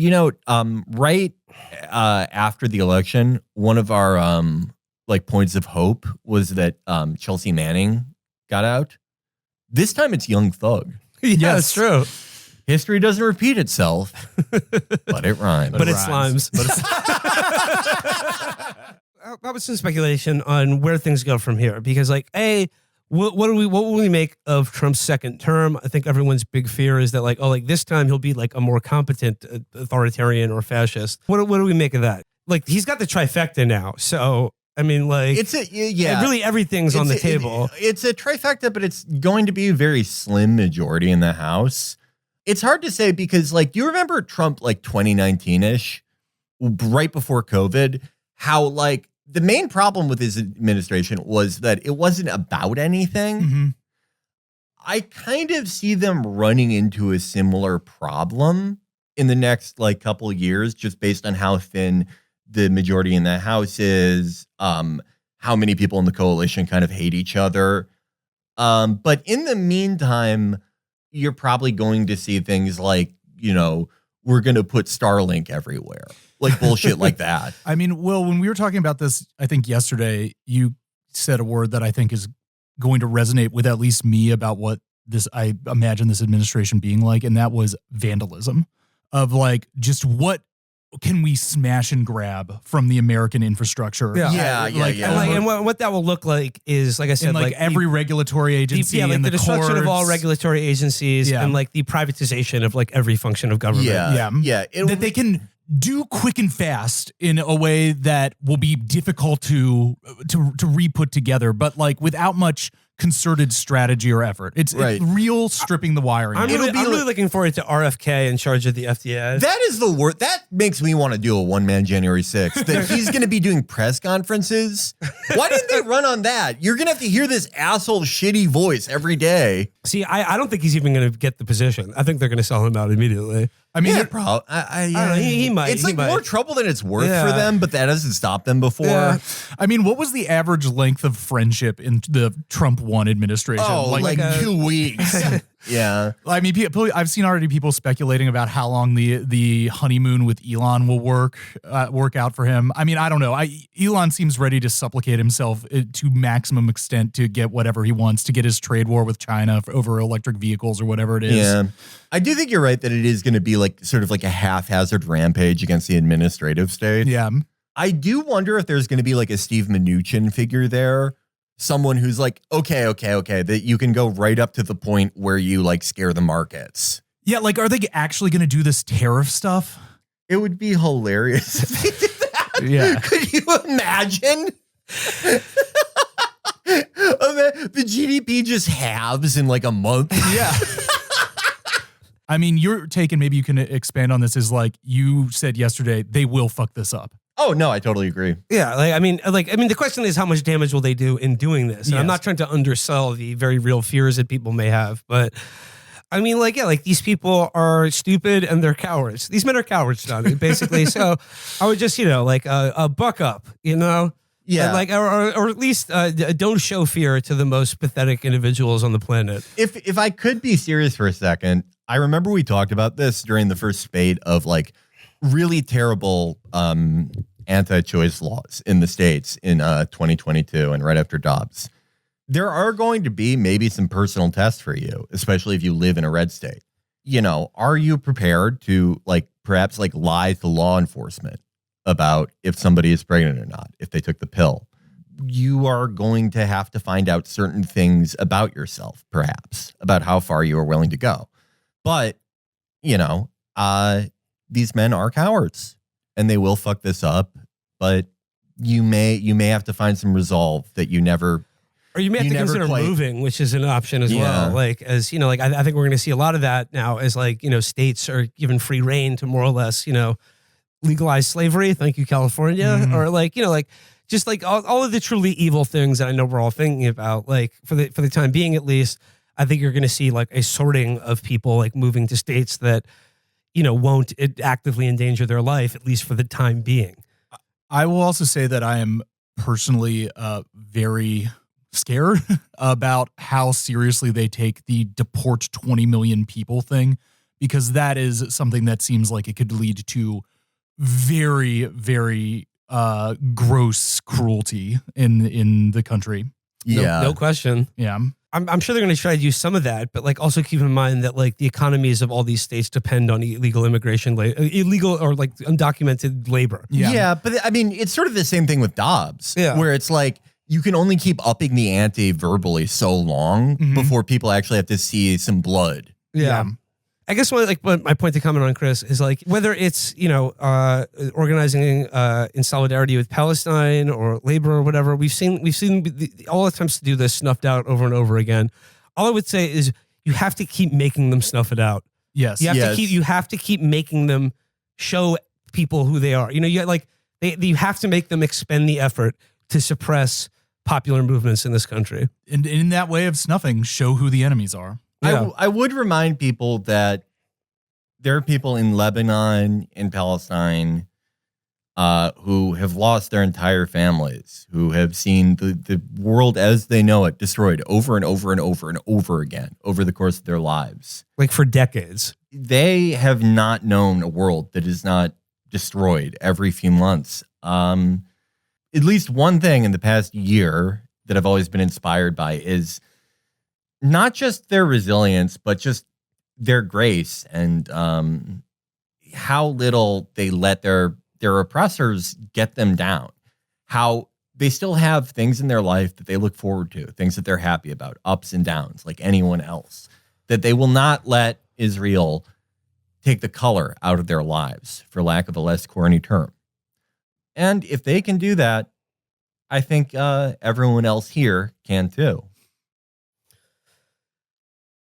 Right after the election, one of our points of hope was that Chelsea Manning got out. This time it's Young Thug. Yeah, that's true. History doesn't repeat itself, but it rhymes. But it slimes. How about some speculation on where things go from here? Because, what will we make of Trump's second term? I think everyone's big fear is that, this time he'll be a more competent authoritarian or fascist. What do we make of that? He's got the trifecta now, so. I mean, really everything's on the table. It's a trifecta, but it's going to be a very slim majority in the House. It's hard to say because, do you remember Trump, 2019-ish, right before COVID, how, the main problem with his administration was that it wasn't about anything. Mm-hmm. I kind of see them running into a similar problem in the next, couple of years, just based on how thin the majority in the House is, how many people in the coalition kind of hate each other. But in the meantime, you're probably going to see things like, we're going to put Starlink everywhere, bullshit like that. I mean, Will, when we were talking about this, I think yesterday, you said a word that I think is going to resonate with at least me about what I imagine this administration being like, and that was vandalism of just what can we smash and grab from the American infrastructure? And what that will look like is, like I said, every regulatory agency, the destruction courts. of all regulatory agencies, and the privatization of every function of government. That they can do quick and fast in a way that will be difficult to re-put together, but without much concerted strategy or effort. It's real stripping the wiring. I'm really looking forward to RFK in charge of the FDA. That is the word. That makes me want to do a one-man January 6th. That he's going to be doing press conferences. Why didn't they run on that? You're going to have to hear this asshole shitty voice every day. See, I don't think he's even going to get the position. I think they're going to sell him out immediately. I mean, I don't know, he might. It's more trouble than it's worth for them, but that doesn't stop them before. Yeah. I mean, what was the average length of friendship in the Trump 1 administration? Oh, 2 weeks. Yeah. I mean, I've seen already people speculating about how long the honeymoon with Elon will work out for him. I mean, I don't know. Elon seems ready to supplicate himself to maximum extent to get whatever he wants, to get his trade war with China over electric vehicles or whatever it is. Yeah. I do think you're right that it is going to be sort of a haphazard rampage against the administrative state. Yeah. I do wonder if there's going to be a Steve Mnuchin figure there. Someone who's okay, that you can go right up to the point where you scare the markets. Yeah, are they actually going to do this tariff stuff? It would be hilarious if they did that. Yeah. Could you imagine? The GDP just halves in a month. Yeah. I mean, your take, and maybe you can expand on this, is you said yesterday, they will fuck this up. Oh, no, I totally agree. Yeah, the question is how much damage will they do in doing this? And I'm not trying to undersell the very real fears that people may have, but I mean, these people are stupid and they're cowards. These men are cowards, Johnny, basically. So I would just, a buck up, Yeah. And or at least don't show fear to the most pathetic individuals on the planet. If I could be serious for a second, I remember we talked about this during the first spate of really terrible anti-choice laws in the States in 2022 and right after Dobbs. There are going to be maybe some personal tests for you, especially if you live in a red state. Are you prepared to perhaps lie to law enforcement about if somebody is pregnant or not, if they took the pill? You are going to have to find out certain things about yourself, perhaps, about how far you are willing to go. But, these men are cowards and they will fuck this up, but you may have to find some resolve that you never. Or you may have to consider moving, which is an option as well. I think we're going to see a lot of that now as states are given free reign to more or less, legalize slavery. Thank you, California. Mm-hmm. Or just all of the truly evil things that I know we're all thinking about, for the time being, at least, I think you're going to see a sorting of people moving to states that, won't actively endanger their life, at least for the time being. I will also say that I am personally very scared about how seriously they take the deport 20 million people thing, because that is something that seems like it could lead to very, very gross cruelty in the country. No question. Yeah. I'm sure they're going to try to use some of that, but like also keep in mind that like the economies of all these states depend on illegal immigration, illegal or like undocumented labor. Yeah, but I mean, it's sort of the same thing with Dobbs, where it's like you can only keep upping the ante verbally so long before people actually have to see some blood. Yeah. I guess what my point to comment on, Chris, is like whether it's, organizing in solidarity with Palestine or labor or whatever, we've seen all attempts to do this snuffed out over and over again. All I would say is you have to keep making them snuff it out. Yes. You have to keep making them show people who they are. You have to make them expend the effort to suppress popular movements in this country. And in that way of snuffing, show who the enemies are. Yeah. I would remind people that there are people in Lebanon, in Palestine, who have lost their entire families, who have seen the world as they know it destroyed over and over and over and over again over the course of their lives. Like for decades. They have not known a world that is not destroyed every few months. At least one thing in the past year that I've always been inspired by is not just their resilience, but just their grace and how little they let their oppressors get them down. How they still have things in their life that they look forward to, things that they're happy about, ups and downs, like anyone else. That they will not let Israel take the color out of their lives, for lack of a less corny term. And if they can do that, I think everyone else here can too.